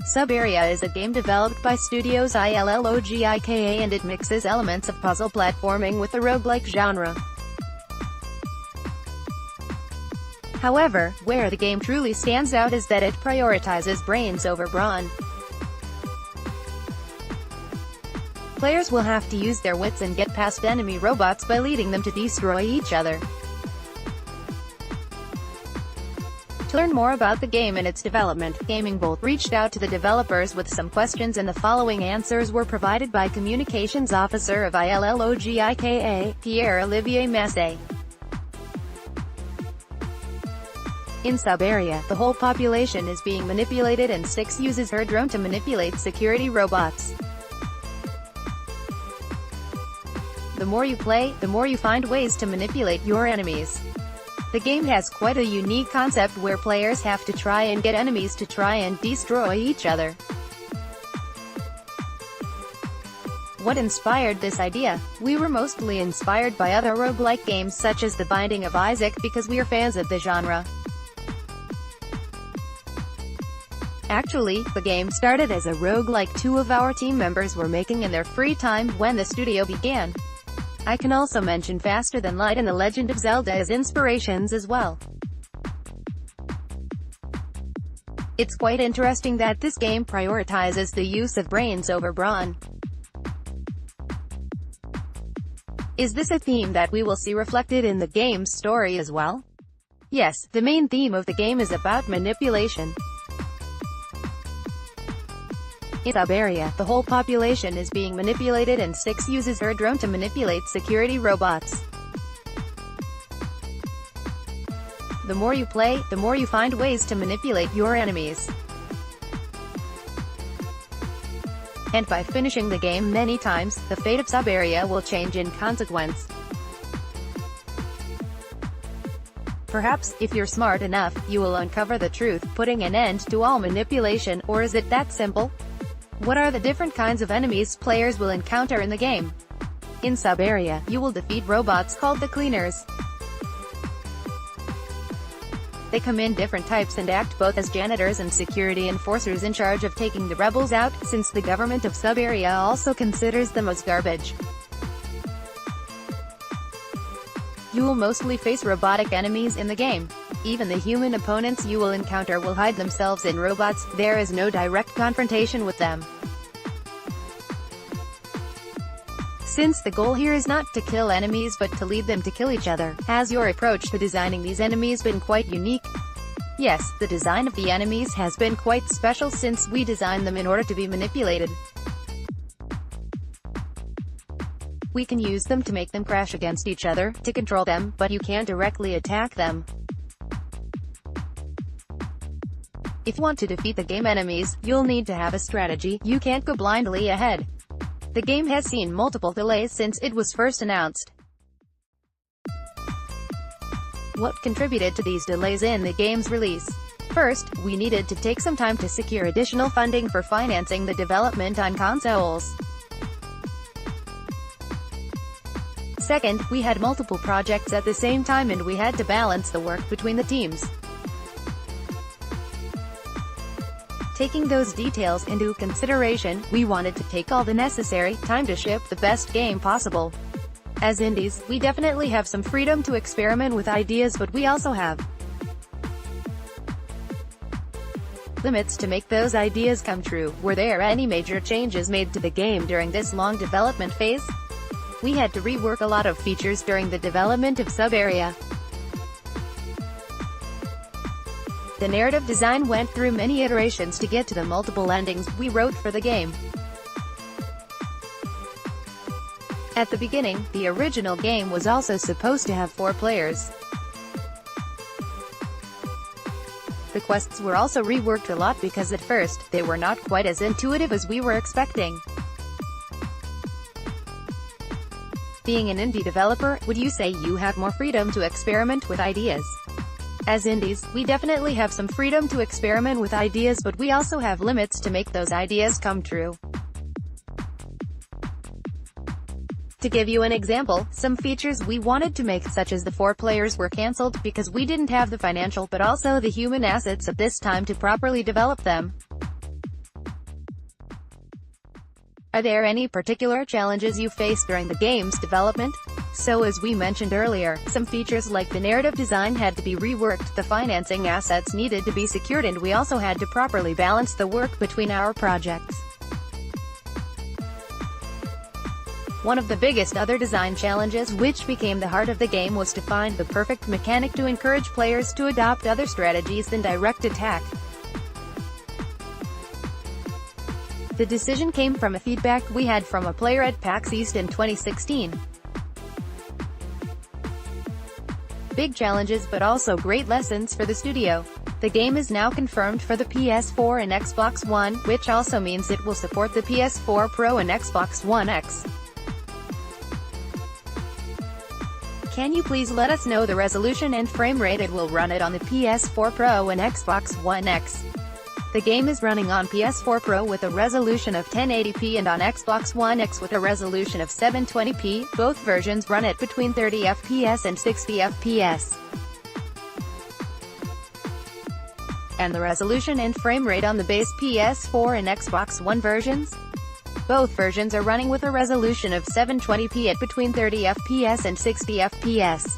Subaeria is a game developed by Studios ILLOGIKA and it mixes elements of puzzle platforming with the roguelike genre. However, where the game truly stands out is that it prioritizes brains over brawn. Players will have to use their wits and get past enemy robots by leading them to destroy each other. To learn more about the game and its development, Gamingbolt reached out to the developers with some questions and the following answers were provided by Communications Officer of ILLOGIKA, Pierre Olivier Massé. In Subaeria, the whole population is being manipulated and Styx uses her drone to manipulate security robots. The more you play, the more you find ways to manipulate your enemies. The game has quite a unique concept where players have to try and get enemies to try and destroy each other. What inspired this idea? We were mostly inspired by other roguelike games such as The Binding of Isaac because we are fans of the genre. Actually, the game started as a roguelike two of our team members were making in their free time when the studio began. I can also mention Faster Than Light and The Legend of Zelda as inspirations as well. It's quite interesting that this game prioritizes the use of brains over brawn. Is this a theme that we will see reflected in the game's story as well? Yes, the main theme of the game is about manipulation. In Subaeria, the whole population is being manipulated and Styx uses her drone to manipulate security robots. The more you play, the more you find ways to manipulate your enemies. And by finishing the game many times, the fate of Subaeria will change in consequence. Perhaps, if you're smart enough, you will uncover the truth, putting an end to all manipulation, or is it that simple? What are the different kinds of enemies players will encounter in the game? In Subaeria, you will defeat robots called the Cleaners. They come in different types and act both as janitors and security enforcers in charge of taking the rebels out, since the government of Subaeria also considers them as garbage. You will mostly face robotic enemies in the game. Even the human opponents you will encounter will hide themselves in robots, there is no direct confrontation with them. Since the goal here is not to kill enemies but to lead them to kill each other, has your approach to designing these enemies been quite unique? Yes, the design of the enemies has been quite special since we designed them in order to be manipulated. We can use them to make them crash against each other, to control them, but you can't directly attack them. If you want to defeat the game enemies, you'll need to have a strategy, you can't go blindly ahead. The game has seen multiple delays since it was first announced. What contributed to these delays in the game's release? First, we needed to take some time to secure additional funding for financing the development on consoles. Second, we had multiple projects at the same time and we had to balance the work between the teams. Taking those details into consideration, we wanted to take all the necessary time to ship the best game possible. As indies, we definitely have some freedom to experiment with ideas, but we also have limits to make those ideas come true. Were there any major changes made to the game during this long development phase? We had to rework a lot of features during the development of Subaeria. The narrative design went through many iterations to get to the multiple endings we wrote for the game. At the beginning, the original game was also supposed to have 4 players. The quests were also reworked a lot because at first, they were not quite as intuitive as we were expecting. Being an indie developer, would you say you have more freedom to experiment with ideas? As indies, we definitely have some freedom to experiment with ideas, but we also have limits to make those ideas come true. To give you an example, some features we wanted to make such as the 4 players were cancelled because we didn't have the financial but also the human assets at this time to properly develop them. Are there any particular challenges you faced during the game's development? So as we mentioned earlier, some features like the narrative design had to be reworked, the financing assets needed to be secured, and we also had to properly balance the work between our projects. One of the biggest other design challenges, which became the heart of the game, was to find the perfect mechanic to encourage players to adopt other strategies than direct attack. The decision came from a feedback we had from a player at PAX East in 2016. Big challenges but also great lessons for the studio. The game is now confirmed for the PS4 and Xbox One, which also means it will support the PS4 Pro and Xbox One X. Can you please let us know the resolution and frame rate it will run it on the PS4 Pro and Xbox One X? The game is running on PS4 Pro with a resolution of 1080p and on Xbox One X with a resolution of 720p. Both versions run at between 30 FPS and 60 FPS. And the resolution and frame rate on the base PS4 and Xbox One versions? Both versions are running with a resolution of 720p at between 30 FPS and 60 FPS.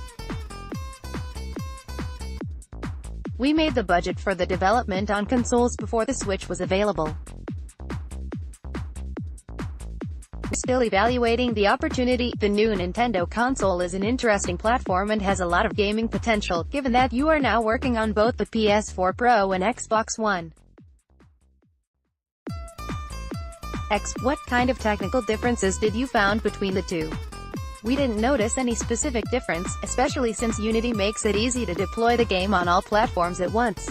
We made the budget for the development on consoles before the Switch was available. We're still evaluating the opportunity. The new Nintendo console is an interesting platform and has a lot of gaming potential, given that you are now working on both the PS4 Pro and Xbox One X. What kind of technical differences did you found between the two? We didn't notice any specific difference, especially since Unity makes it easy to deploy the game on all platforms at once.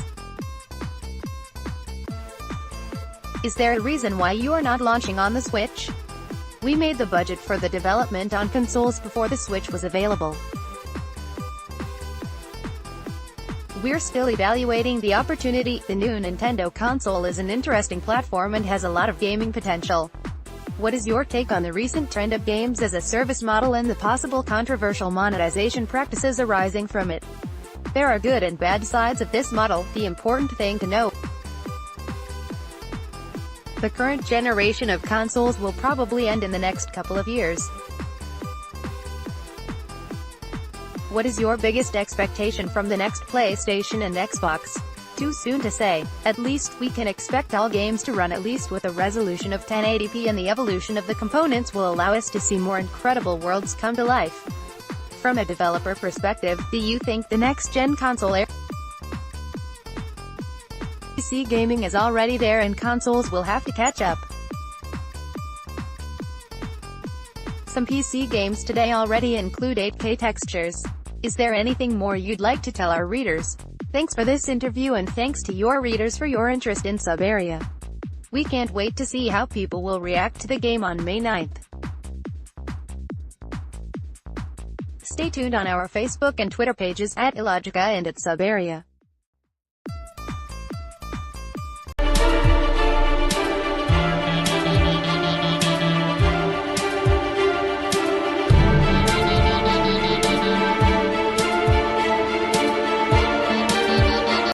Is there a reason why you are not launching on the Switch? We made the budget for the development on consoles before the Switch was available. We're still evaluating the opportunity. The new Nintendo console is an interesting platform and has a lot of gaming potential. What is your take on the recent trend of games as a service model and the possible controversial monetization practices arising from it? There are good and bad sides of this model. The important thing to know: the current generation of consoles will probably end in the next couple of years. What is your biggest expectation from the next PlayStation and Xbox? Too soon to say. At least we can expect all games to run at least with a resolution of 1080p, and the evolution of the components will allow us to see more incredible worlds come to life. From a developer perspective, do you think the next-gen console PC gaming is already there and consoles will have to catch up? Some PC games today already include 8K textures. Is there anything more you'd like to tell our readers? Thanks for this interview, and thanks to your readers for your interest in Subaeria. We can't wait to see how people will react to the game on May 9th. Stay tuned on our Facebook and Twitter pages @Illogica and @Subaeria.